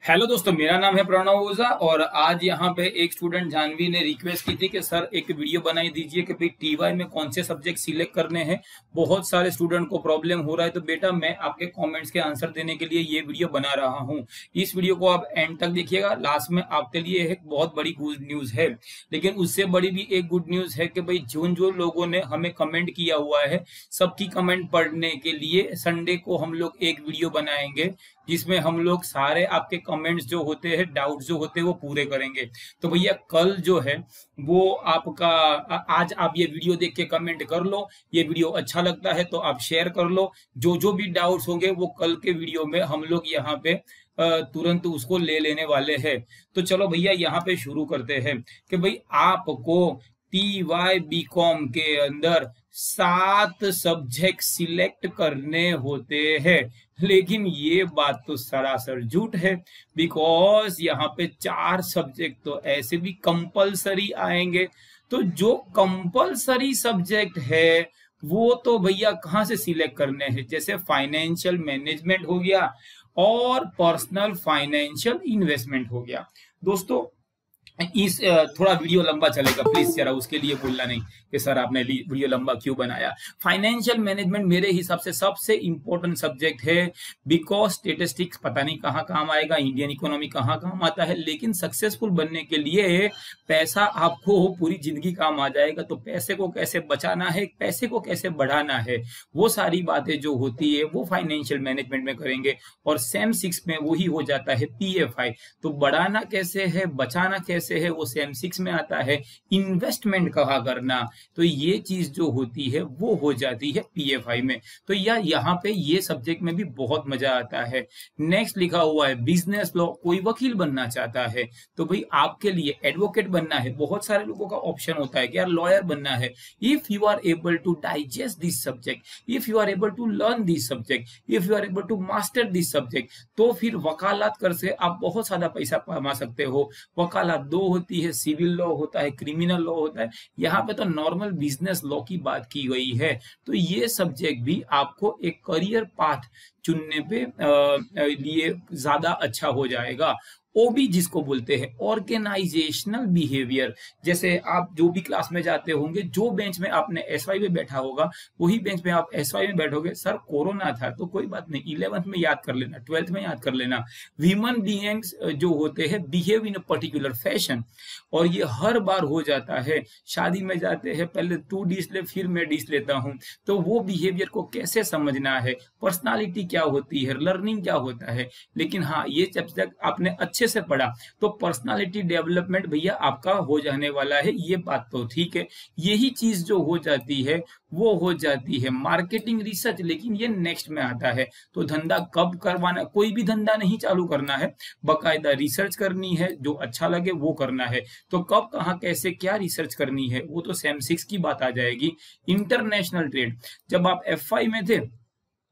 Hello दोस्तों, मेरा नाम है प्रणव ओझा और आज यहाँ पे एक स्टूडेंट जानवी ने रिक्वेस्ट की थी कि सर एक वीडियो बनाई दीजिए कि भाई टीवाई में कौन से सब्जेक्ट सिलेक्ट करने हैं। बहुत सारे स्टूडेंट को प्रॉब्लम हो रहा है, तो बेटा मैं आपके कमेंट्स के आंसर देने के लिए ये वीडियो बना रहा हूँ। इस वीडियो को आप एंड तक देखिएगा। लास्ट में आपके लिए एक बहुत बड़ी गुड न्यूज है, लेकिन उससे बड़ी भी एक गुड न्यूज है कि भाई जो लोगों ने हमें कमेंट किया हुआ है, सबकी कमेंट पढ़ने के लिए संडे को हम लोग एक वीडियो बनाएंगे जिसमें हम लोग सारे आपके कमेंट्स जो होते हैं, डाउट्स जो होते हैं वो पूरे करेंगे। तो भैया कल जो है वो आपका आज आप ये वीडियो देख के कमेंट कर लो। ये वीडियो अच्छा लगता है तो आप शेयर कर लो। जो भी डाउट्स होंगे वो कल के वीडियो में हम लोग यहाँ पे तुरंत उसको ले लेने वाले हैं। तो चलो भैया यहाँ पे शुरू करते हैं कि भाई आपको TY BCom के अंदर 7 सब्जेक्ट सिलेक्ट करने होते हैं, लेकिन ये बात तो सरासर झूठ है, बिकॉज यहाँ पे 4 सब्जेक्ट तो ऐसे भी कंपलसरी आएंगे। तो जो कंपलसरी सब्जेक्ट है वो तो भैया कहाँ से सिलेक्ट करने हैं, जैसे फाइनेंशियल मैनेजमेंट हो गया और पर्सनल फाइनेंशियल इन्वेस्टमेंट हो गया। दोस्तों इस थोड़ा वीडियो लंबा चलेगा, प्लीज जरा उसके लिए बोलना नहीं कि सर आपने वीडियो लंबा क्यों बनाया। फाइनेंशियल मैनेजमेंट मेरे हिसाब से सबसे इंपॉर्टेंट सब्जेक्ट है, बिकॉज स्टेटिस्टिक्स पता नहीं कहाँ काम आएगा, इंडियन इकोनॉमी कहाँ काम आता है, लेकिन सक्सेसफुल बनने के लिए पैसा आपको पूरी जिंदगी काम आ जाएगा। तो पैसे को कैसे बचाना है, पैसे को कैसे बढ़ाना है, वो सारी बातें जो होती है वो फाइनेंशियल मैनेजमेंट में करेंगे। और सेम 6 में वही हो जाता है PFI। तो बढ़ाना कैसे है, बचाना कैसे है, वो सेम 6 में आता है। इन्वेस्टमेंट कहाँ करना, तो ये चीज जो होती है वो हो जाती है PFI में। तो यहाँ पे ये सब्जेक्ट में भी बहुत मजा आता है। नेक्स्ट लिखा हुआ है बिजनेस लॉ। कोई वकील बनना चाहता है तो भाई आपके लिए एडवोकेट बनना है। बहुत सारे लोगों का ऑप्शन होता है कि यार लॉयर बनना है। If you are able to digest this subject, if you are able to learn this subject, if you are able to master this subject, तो फिर वकालत कर से आप बहुत ज्यादा पैसा कमा सकते हो। वकालत दो होती है, सिविल लॉ होता है, क्रिमिनल लॉ होता है। यहाँ पे तो नॉर्मल बिजनेस लॉ की बात की गई है। तो ये सब्जेक्ट भी आपको एक करियर पाथ चुनने पे लिए ज्यादा अच्छा हो जाएगा। OB जिसको बोलते हैं ऑर्गेनाइजेशनल बिहेवियर, जैसे आप जो भी क्लास में जाते होंगे, जो बेंच में आपने SY में बैठा होगा वही बेंच में आप SY में बैठोगे। सर कोरोना था तो कोई बात नहीं, 11th में याद कर लेना, 12th में याद कर लेना। ह्यूमन बीइंग्स जो होते हैं behave in a particular fashion, और ये हर बार हो जाता है। शादी में जाते हैं, पहले तू डिश ले फिर मैं डिश लेता हूँ, तो वो बिहेवियर को कैसे समझना है, पर्सनालिटी क्या होती है, लर्निंग क्या होता है। लेकिन हाँ, ये जब तक आपने अच्छे से पढ़ा तो पर्सनालिटी डेवलपमेंट भैया आपका हो जाने वाला है, ये बात तो ठीक है। यही चीज जो हो जाती है वो हो जाती है मार्केटिंग रिसर्च, लेकिन ये नेक्स्ट में आता है। तो धंधा कब करवाना, कोई भी धंधा नहीं चालू करना है, बकायदा रिसर्च करनी है, जो अच्छा लगे वो करना है। तो कब कहाँ कैसे क्या रिसर्च करनी है वो तो सेम 6 की बात आ जाएगी। इंटरनेशनल ट्रेड, जब आप FI में थे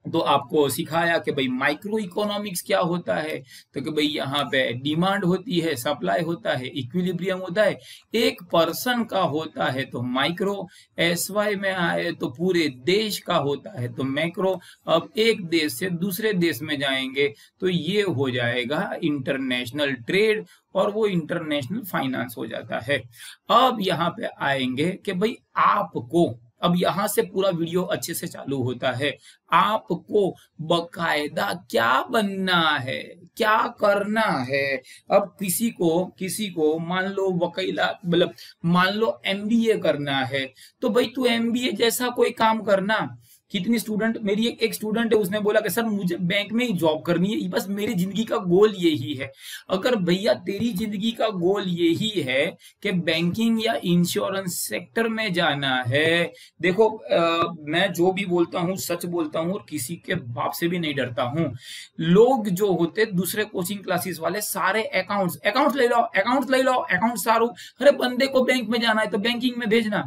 तो आपको सिखाया कि भाई माइक्रो इकोनॉमिक्स क्या होता है, तो कि भाई यहाँ पे डिमांड होती है, सप्लाई होता है, इक्विलिब्रियम होता है, एक पर्सन का होता है तो माइक्रो। SY में आए तो पूरे देश का होता है तो मैक्रो। अब एक देश से दूसरे देश में जाएंगे तो ये हो जाएगा इंटरनेशनल ट्रेड, और वो इंटरनेशनल फाइनेंस हो जाता है। अब यहाँ पे आएंगे कि भाई आपको, अब यहां से पूरा वीडियो अच्छे से चालू होता है, आपको बकायदा क्या बनना है, क्या करना है। अब किसी को मान लो वकीला, मतलब मान लो MBA करना है, तो भाई तू MBA जैसा कोई काम करना। कितनी स्टूडेंट, मेरी एक स्टूडेंट है, उसने बोला कि सर मुझे बैंक में ही जॉब करनी है, बस मेरी जिंदगी का गोल यही है। अगर भैया तेरी जिंदगी का गोल यही है कि बैंकिंग या इंश्योरेंस सेक्टर में जाना है, देखो मैं जो भी बोलता हूँ सच बोलता हूँ और किसी के बाप से भी नहीं डरता हूँ। लोग जो होते दूसरे कोचिंग क्लासेस वाले, सारे अकाउंट्स ले लो, अकाउंट सारू, अरे बंदे को बैंक में जाना है तो बैंकिंग में भेजना।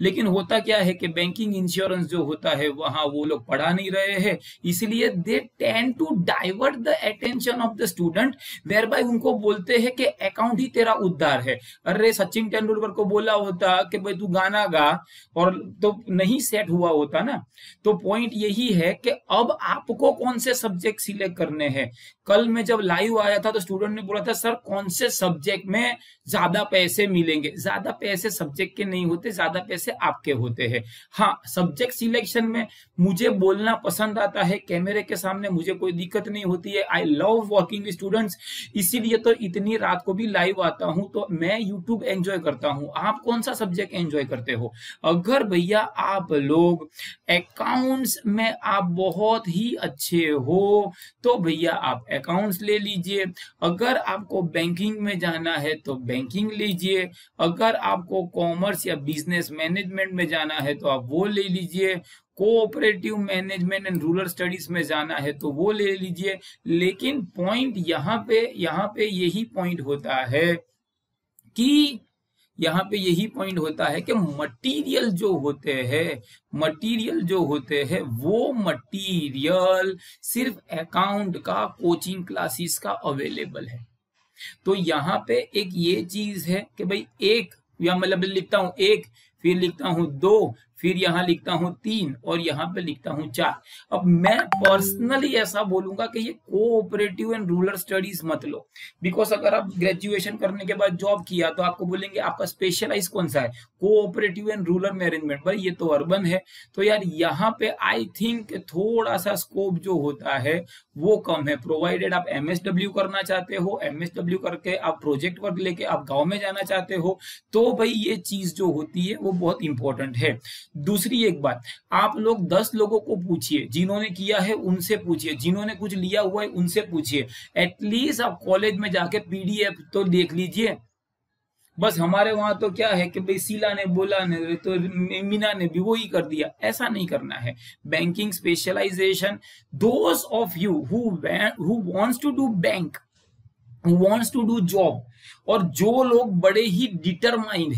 लेकिन होता क्या है कि बैंकिंग इंश्योरेंस जो होता है वहां वो लोग पढ़ा नहीं रहे हैं, इसलिए they tend to divert the attention of the student, thereby उनको बोलते हैं कि अकाउंट ही तेरा उद्धार है। अरे सचिन तेंदुलकर को बोला होता कि भाई तू गाना गा, और तो नहीं सेट हुआ होता ना। तो पॉइंट यही है कि अब आपको कौन से सब्जेक्ट सिलेक्ट करने हैं, कल मैं जब लाइव आया था तो स्टूडेंट ने बोला था सर कौन से सब्जेक्ट में ज्यादा पैसे मिलेंगे। ज्यादा पैसे सब्जेक्ट के नहीं होते, ज्यादा पैसे आपके होते हैं। हाँ, सब्जेक्ट सिलेक्शन में मुझे बोलना पसंद आता है, कैमरे के सामने मुझे कोई दिक्कत नहीं होती है। I love working with students, इसीलिए तो इतनी रात को भी लाइव आता हूं। तो मैं यूट्यूब एंजॉय करता हूं। आप कौन सा सब्जेक्ट एंजॉय करते हो? अगर भैया आप लोग अकाउंट्स में आप बहुत ही अच्छे हो तो भैया आप अकाउंट्स ले लीजिए। अगर आपको बैंकिंग में जाना है तो बैंकिंग लीजिए। अगर आपको कॉमर्स या बिजनेस मैनेजमेंट में जाना है तो आप वो ले लीजिए। Cooperative management and rural studies में जाना है तो वो ले लीजिए। लेकिन पॉइंट यहाँ पे यही पॉइंट होता है कि मटेरियल जो होते हैं वो मटेरियल सिर्फ अकाउंट का कोचिंग क्लासेस का अवेलेबल है। तो यहाँ पे एक ये चीज है कि भाई एक, या मतलब लिखता हूं एक, फिर लिखता हूं 2, फिर यहां लिखता हूं 3 और यहां पे लिखता हूं 4। अब मैं पर्सनली ऐसा बोलूंगा कि ये कोऑपरेटिव एंड रूरल स्टडीज मत लो, बिकॉज अगर आप ग्रेजुएशन करने के बाद जॉब किया तो आपको बोलेंगे आपका स्पेशलाइज कौन सा है, कोऑपरेटिव एंड रूरल मैनेजमेंट। भाई ये तो अर्बन है, तो यार यहाँ पे आई थिंक थोड़ा सा स्कोप जो होता है वो कम है। प्रोवाइडेड आप MSW करना चाहते हो, MSW करके आप प्रोजेक्ट वर्क लेके आप गांव में जाना चाहते हो, तो भाई ये चीज जो होती है वो बहुत इंपॉर्टेंट है। दूसरी एक बात, आप लोग 10 लोगों को पूछिए, जिन्होंने किया है उनसे पूछिए, जिन्होंने कुछ लिया हुआ है उनसे पूछिए। एटलीस्ट आप कॉलेज में जाके PDF तो देख लीजिए। बस हमारे वहां तो क्या है कि भाई शीला ने बोला ने तो मीना ने भी वही कर दिया, ऐसा नहीं करना है। Banking specialization, those of you who wants to do bank, who wants to do job, और जो लोग बड़े ही डिटरमाइन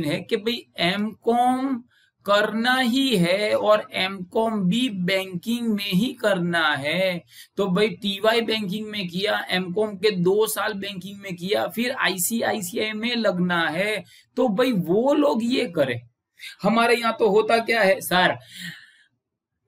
है कि भाई MCOM करना ही है और MCOM भी बैंकिंग में ही करना है, तो भाई TY बैंकिंग में किया, MCOM के 2 साल बैंकिंग में किया, फिर ICICI में लगना है, तो भाई वो लोग ये करें। हमारे यहाँ तो होता क्या है सर,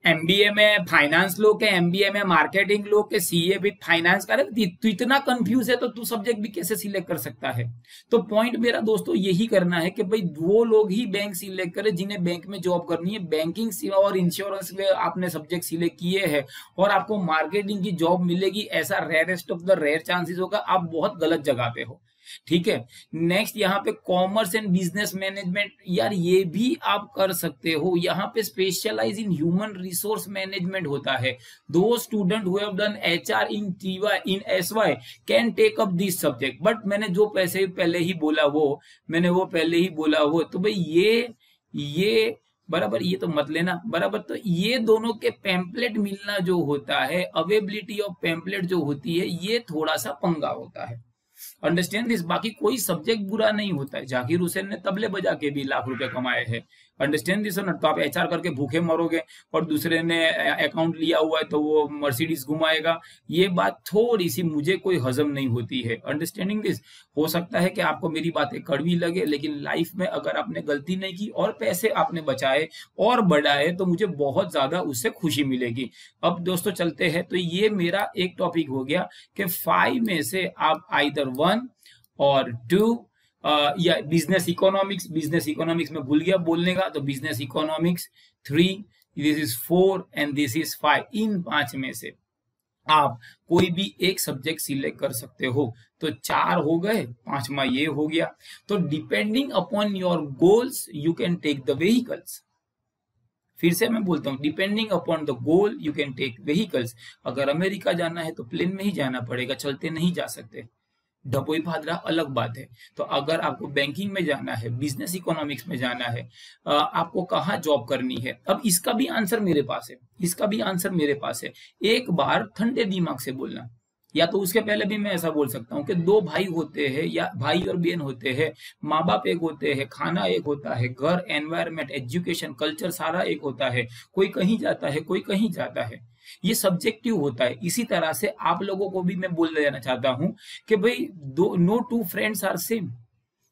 MBA में फाइनेंस लो के, MBA में मार्केटिंग लो के, CA विद फाइनेंस करे, तू इतना कंफ्यूज है तो तू सब्जेक्ट भी कैसे सिलेक्ट कर सकता है? तो पॉइंट मेरा दोस्तों यही करना है कि भाई वो लोग ही बैंक सिलेक्ट करें जिन्हें बैंक में जॉब करनी है। बैंकिंग और इंश्योरेंस में आपने सब्जेक्ट सिलेक्ट किए हैं और आपको मार्केटिंग की जॉब मिलेगी, ऐसा rarest of the rare chances होगा, आप बहुत गलत जगह पे हो। ठीक है, नेक्स्ट यहाँ पे कॉमर्स एंड बिजनेस मैनेजमेंट, यार ये भी आप कर सकते हो। यहाँ पे specialize in human resource management होता है। Those student who have done HR in TY in SY can take up this subject, but मैंने जो पहले ही बोला वो तो भाई ये बराबर, ये तो मत लेना बराबर। तो ये दोनों के पैम्पलेट मिलना जो होता है, अवेलेबिलिटी ऑफ पैम्पलेट जो होती है, ये थोड़ा सा पंगा होता है। Understand this. बाकी कोई सब्जेक्ट बुरा नहीं होता है। जाकिर हुसैन ने तबले बजा के भी लाख रुपए कमाए हैं। Understand this. तो आप HR करके भूखे मरोगे और दूसरे ने अकाउंट लिया हुआ है तो वो मर्सिडीज घुमाएगा, ये बात थोड़ी सी मुझे कोई हजम नहीं होती है। Understanding this. हो सकता है कि आपको मेरी बातें कड़वी लगे, लेकिन लाइफ में अगर आपने गलती नहीं की और पैसे आपने बचाए और बढ़ाए तो मुझे बहुत ज्यादा उससे खुशी मिलेगी। अब दोस्तों चलते हैं। तो ये मेरा एक टॉपिक हो गया कि 5 में से आप आइदर 1 और 2 या बिजनेस इकोनॉमिक्स में भूल गया बोलने का, तो business economics 3, this is 4 and this is 5। इन 5 में से आप कोई भी एक सब्जेक्ट सिलेक्ट कर सकते हो। तो 4 हो गए, 5वां ये हो गया। तो depending upon your goals you can take the vehicles. फिर से मैं बोलता हूं, depending upon the goal you can take vehicles. अगर अमेरिका जाना है तो प्लेन में ही जाना पड़ेगा, चलते नहीं जा सकते। डबोई भादरा अलग बात है। तो अगर आपको बैंकिंग में जाना है, बिजनेस इकोनॉमिक्स में जाना है, आपको कहाँ जॉब करनी है, अब इसका भी आंसर मेरे पास है। एक बार ठंडे दिमाग से बोलना, या तो उसके पहले भी मैं ऐसा बोल सकता हूँ कि 2 भाई होते हैं या भाई और बहन होते हैं, माँ बाप एक होते हैं, खाना एक होता है, घर, एनवायरमेंट, एजुकेशन, कल्चर सारा एक होता है। कोई कहीं जाता है, कोई कहीं जाता है, ये सब्जेक्टिव होता है। इसी तरह से आप लोगों को भी मैं बोल देना चाहता हूं कि भाई नो 2 फ्रेंड्स आर सेम।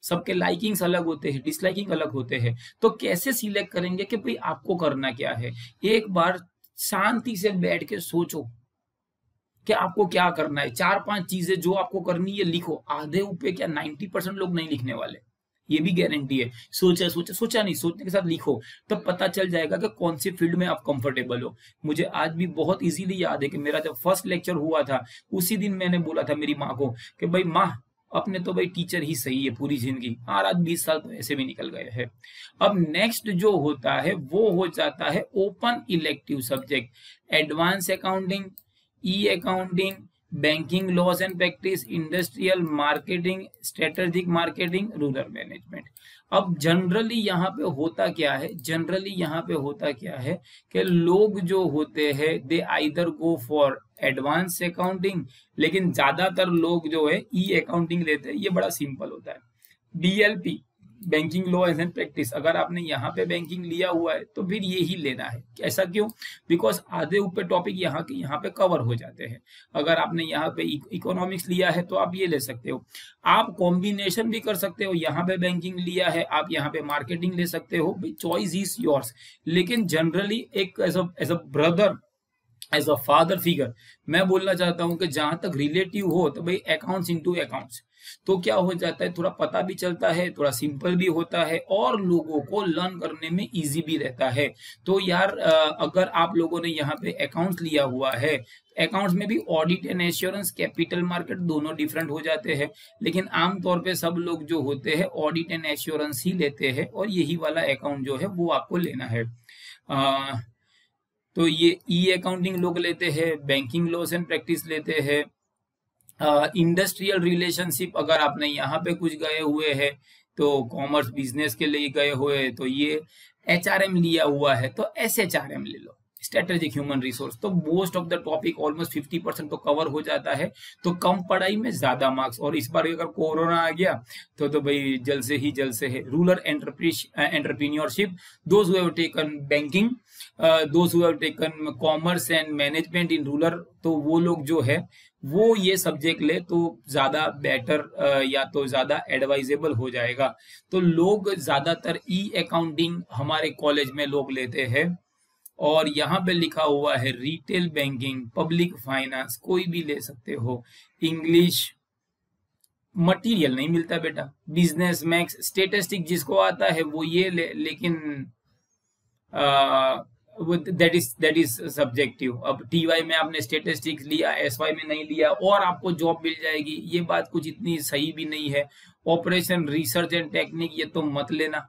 सबके लाइकिंग्स अलग होते हैं, डिसलाइकिंग अलग होते हैं। तो कैसे सिलेक्ट करेंगे कि भाई आपको करना क्या है? एक बार शांति से बैठ के सोचो, कि आपको क्या करना है। 4-5 चीजें जो आपको करनी है लिखो। आधे ऊपर क्या 90% लोग नहीं लिखने वाले, ये भी गारंटी है। सोचा नहीं, सोचने के साथ लिखो, तब पता चल जाएगा कि कौन सी फील्ड में आप कंफर्टेबल हो। मुझे आज भी बहुत इजीली याद है कि मेरा जब फर्स्ट लेक्चर हुआ था उसी दिन मैंने बोला था मेरी माँ को कि भाई माँ, अपने तो भाई टीचर ही सही है पूरी जिंदगी। आज 20 साल तो ऐसे भी निकल गए हैं। अब नेक्स्ट जो होता है वो हो जाता है open elective subject, advance accounting, e accounting, banking laws and practice, industrial marketing, strategic marketing, rural management. अब जनरली यहाँ पे होता क्या है कि लोग जो होते हैं they either go for advance accounting, लेकिन ज्यादातर लोग जो है ई अकाउंटिंग लेते हैं। ये बड़ा सिंपल होता है। DLP, banking law and practice, अगर आपने यहाँ पे बैंकिंग लिया हुआ है तो फिर ये ही लेना है। ऐसा क्यों? बिकॉज आधे ऊपर टॉपिक यहाँ के यहाँ पे कवर हो जाते हैं। अगर आपने यहाँ पे इकोनॉमिक्स लिया है तो आप ये ले सकते हो। आप कॉम्बिनेशन भी कर सकते हो, यहाँ पे बैंकिंग लिया है आप यहाँ पे मार्केटिंग ले सकते हो, चॉइस इज योर्स। लेकिन जनरली एक as a brother, as a father figure मैं बोलना चाहता हूं कि जहां तक रिलेटिव हो तो भाई अकाउंट्स इनटू अकाउंट्स, तो क्या हो जाता है, थोड़ा पता भी चलता है, थोड़ा सिंपल भी होता है और लोगों को लर्न करने में इजी भी रहता है। तो यार अगर आप लोगों ने यहाँ पे अकाउंट्स लिया हुआ है, अकाउंट्स में भी audit and assurance, capital market दोनों डिफरेंट हो जाते हैं, लेकिन आमतौर पे सब लोग जो होते हैं ऑडिट एंड एश्योरेंस ही लेते हैं और यही वाला अकाउंट जो है वो आपको लेना है। तो ये ई अकाउंटिंग लोग लेते हैं, बैंकिंग लॉस एंड प्रैक्टिस लेते हैं, इंडस्ट्रियल रिलेशनशिप अगर आपने यहाँ पे कुछ गए हुए हैं तो कॉमर्स बिजनेस के लिए गए हुए तो ये, एचआरएम लिया हुआ है तो एसएचआरएम ले लो, स्ट्रेटेजिक ह्यूमन रिसोर्स। तो most of the topic almost 50% तो कवर हो जाता है। तो कम पढ़ाई में ज्यादा मार्क्स। और इस बार अगर कोरोना आ गया तो भाई जल्द से है। Rural entrepreneurship, those who have taken banking, those who have taken commerce and management in rural, तो वो लोग जो है वो ये सब्जेक्ट ले तो ज्यादा बेटर या तो ज्यादा एडवाइजेबल हो जाएगा। तो लोग ज्यादातर ई अकाउंटिंग हमारे कॉलेज में लोग लेते हैं। और यहाँ पे लिखा हुआ है रिटेल बैंकिंग, पब्लिक फाइनेंस, कोई भी ले सकते हो। इंग्लिश मटेरियल नहीं मिलता बेटा, बिजनेस मैथ्स, स्टेटिस्टिक जिसको आता है वो ये ले, लेकिन दैट इज सब्जेक्टिव। अब टीवाई में आपने स्टेटिस्टिक्स लिया, एसवाई में नहीं लिया और आपको जॉब मिल जाएगी, ये बात कुछ इतनी सही भी नहीं है। ऑपरेशन, रिसर्च एंड टेक्निक ये तो मत लेना,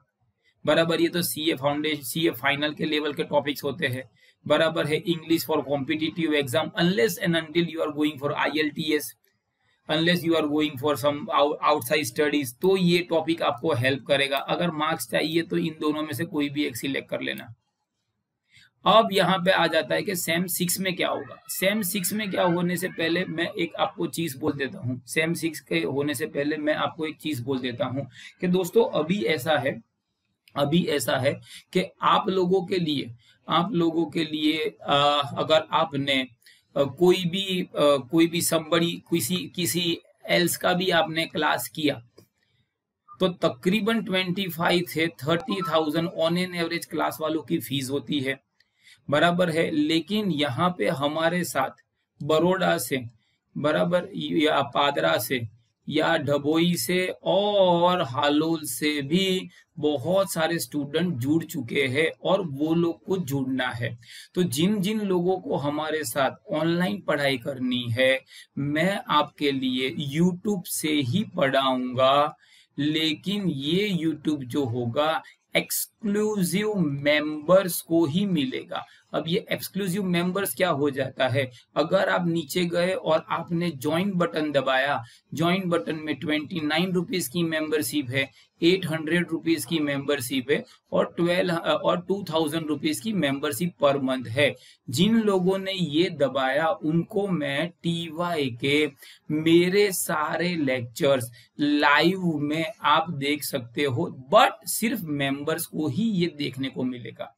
बराबर। ये तो सीए फाउंडेशन, सीए फाइनल के लेवल के टॉपिक्स होते हैं, बराबर है। English for competitive exam, unless and until you are going for IELTS, unless you are going for some outside studies, तो ये टॉपिक आपको हेल्प करेगा। अगर मार्क्स चाहिए तो इन दोनों में से कोई भी एक सिलेक्ट कर लेना। अब यहाँ पे आ जाता है कि सेम 6 में क्या होगा। सेम 6 में क्या होने से पहले मैं एक आपको चीज बोल देता हूँ। सेम 6 के होने से पहले मैं आपको एक चीज बोल देता हूँ कि दोस्तों अभी ऐसा है कि आप लोगों के लिए अगर आपने कोई भी somebody, किसी एल्स का भी आपने क्लास किया तो तकरीबन 25 से 30,000 ऑन एन एवरेज क्लास वालों की फीस होती है, बराबर है। लेकिन यहाँ पे हमारे साथ बड़ौदा से, बराबर, या पादरा से या ढबोई से और हालोल से भी बहुत सारे स्टूडेंट जुड़ चुके हैं और वो लोग को जुड़ना है। तो जिन जिन लोगों को हमारे साथ ऑनलाइन पढ़ाई करनी है, मैं आपके लिए YouTube से ही पढ़ाऊंगा, लेकिन ये YouTube जो होगा एक्सक्लूसिव मेंबर्स को ही मिलेगा। अब ये एक्सक्लूसिव मेंबर्स क्या हो जाता है, अगर आप नीचे गए और आपने ज्वाइन बटन दबाया, ज्वाइन बटन में 29 रुपीज की मेंबरशिप है, 800 रुपीज की मेंबरशिप है और 2000 रुपीज की मेंबरशिप पर मंथ है। जिन लोगों ने ये दबाया उनको मैं TY के मेरे सारे लेक्चर्स लाइव में आप देख सकते हो, बट सिर्फ मेंबर्स को ही ये देखने को मिलेगा।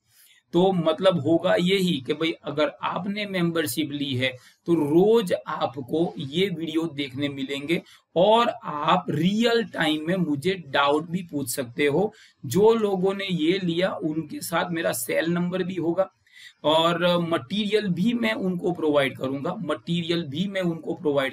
तो मतलब होगा यही कि भाई अगर आपने मेंबरशिप ली है तो रोज आपको ये वीडियो देखने मिलेंगे और आप रियल टाइम में मुझे डाउट भी पूछ सकते हो। जो लोगों ने ये लिया उनके साथ मेरा सेल नंबर भी होगा, और मटेरियल भी मैं उनको प्रोवाइड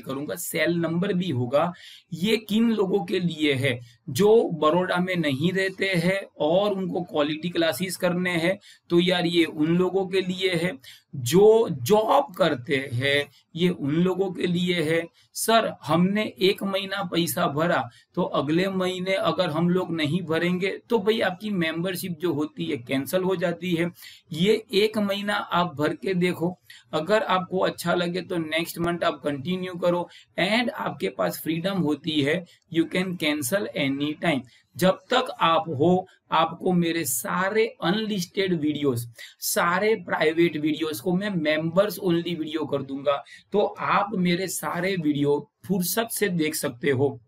करूंगा, सेल नंबर भी होगा। ये किन लोगों के लिए है? जो बड़ौदा में नहीं रहते हैं और उनको क्वालिटी क्लासेस करने हैं, तो यार ये उन लोगों के लिए है। जो जॉब करते हैं, ये उन लोगों के लिए है। सर हमने 1 महीना पैसा भरा, तो अगले महीने अगर हम लोग नहीं भरेंगे तो भाई आपकी मेंबरशिप जो होती है कैंसिल हो जाती है। ये 1 महीना आप भर के देखो, अगर आपको अच्छा लगे तो नेक्स्ट मंथ आप कंटिन्यू करो, एंड आपके पास फ्रीडम होती है, you can cancel any time. जब तक आप हो, आपको मेरे सारे अनलिस्टेड वीडियोस, सारे प्राइवेट वीडियोस को मैं मेंबर्स ओनली वीडियो कर दूंगा, तो आप मेरे सारे वीडियो फुर्सत से देख सकते हो।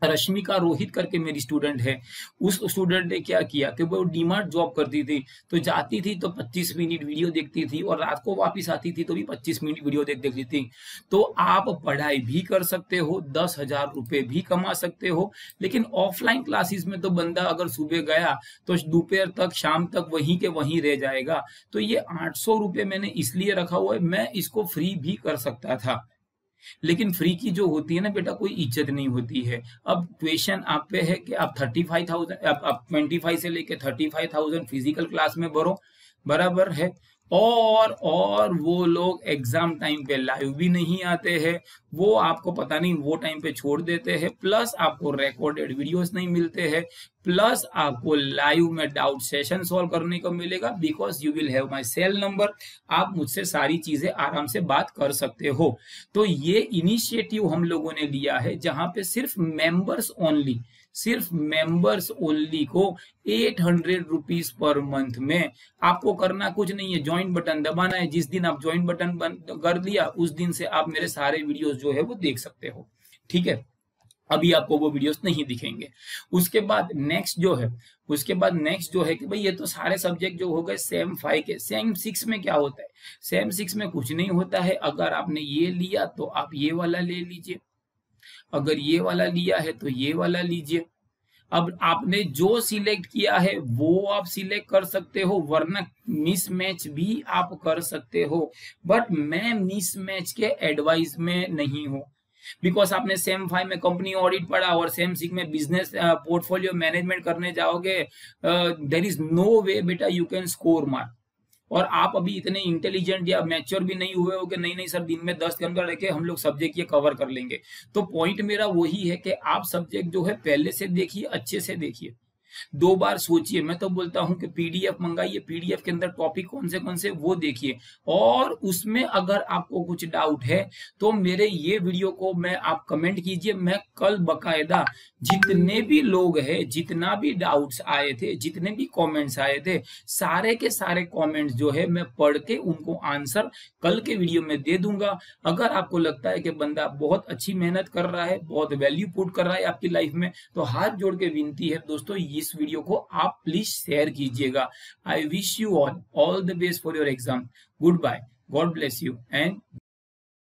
रश्मिका रोहित करके मेरी स्टूडेंट है, उस स्टूडेंट ने क्या किया कि वो डीमार्ट जॉब करती थी, तो जाती थी तो 25 मिनट वीडियो देखती थी और रात को वापस आती थी तो भी 25 मिनट वीडियो देखती थी। तो आप पढ़ाई भी कर सकते हो, 10,000 रुपए भी कमा सकते हो। लेकिन ऑफलाइन क्लासेस में तो बंदा अगर सुबह गया तो दोपहर तक, शाम तक वहीं के वहीं रह जाएगा। तो ये 800 रुपए मैंने इसलिए रखा हुआ है, मैं इसको फ्री भी कर सकता था, लेकिन फ्री की जो होती है ना बेटा, कोई इज्जत नहीं होती है। अब क्वेश्चन आप पे है कि आप 35,000, आप 25 से लेके 35,000 फिजिकल क्लास में भरो, बराबर है। और वो लोग एग्जाम टाइम पे लाइव भी नहीं आते हैं, वो आपको पता नहीं वो टाइम पे छोड़ देते हैं, प्लस आपको रिकॉर्डेड वीडियोस नहीं मिलते हैं, प्लस आपको लाइव में डाउट सेशन सॉल्व करने को मिलेगा, because you will have my cell number. आप मुझसे सारी चीजें आराम से बात कर सकते हो। तो ये इनिशिएटिव हम लोगों ने लिया है, जहां पे सिर्फ मेंबर्स ओनली को 800 रुपीज पर मंथ में, आपको करना कुछ नहीं है, ज्वाइन बटन दबाना है। जिस दिन आप ज्वाइन बटन कर दिया, उस दिन से आप मेरे सारे वीडियोस जो है वो देख सकते हो, ठीक है। अभी आपको वो वीडियोस नहीं दिखेंगे। उसके बाद नेक्स्ट जो है कि भाई ये तो सारे सब्जेक्ट जो हो गए सेम 5 के। सेम 6 में क्या होता है? सेम 6 में कुछ नहीं होता है। अगर आपने ये लिया तो आप ये वाला ले लीजिए, अगर ये वाला लिया है तो ये वाला लीजिए। अब आपने जो सिलेक्ट किया है वो आप सिलेक्ट कर सकते हो, वरना मिसमैच भी आप कर सकते हो। बट मैं मिसमैच के एडवाइस में नहीं हूं, बिकॉज आपने सेम 5 में कंपनी ऑडिट पढ़ा और सेम 6 में बिजनेस पोर्टफोलियो मैनेजमेंट करने जाओगे, देयर इज नो वे बेटा यू कैन स्कोर मार्क। और आप अभी इतने इंटेलिजेंट या मैच्योर भी नहीं हुए हो कि नहीं सर दिन में 10 घंटा लेके हम लोग सब्जेक्ट ये कवर कर लेंगे। तो पॉइंट मेरा वही है कि आप सब्जेक्ट जो है पहले से देखिए, अच्छे से देखिए, 2 बार सोचिए। मैं तो बोलता हूं कि पीडीएफ मंगाइए, पीडीएफ के अंदर टॉपिक कौन से वो देखिए, और उसमें अगर आपको कुछ डाउट है तो मेरे ये वीडियो को आप कमेंट कीजिए। मैं कल बकायदा जितने भी लोग हैं, जितना भी डाउट्स आए थे, जितने भी कमेंट्स आए थे, सारे के सारे कमेंट्स जो है मैं पढ़ के उनको आंसर कल के वीडियो में दे दूंगा। अगर आपको लगता है कि बंदा बहुत अच्छी मेहनत कर रहा है, बहुत वैल्यू पुट कर रहा है आपकी लाइफ में, तो हाथ जोड़ के विनती है दोस्तों, इस वीडियो को आप प्लीज शेयर कीजिएगा। I wish you all the best for your exam. Goodbye, God bless you and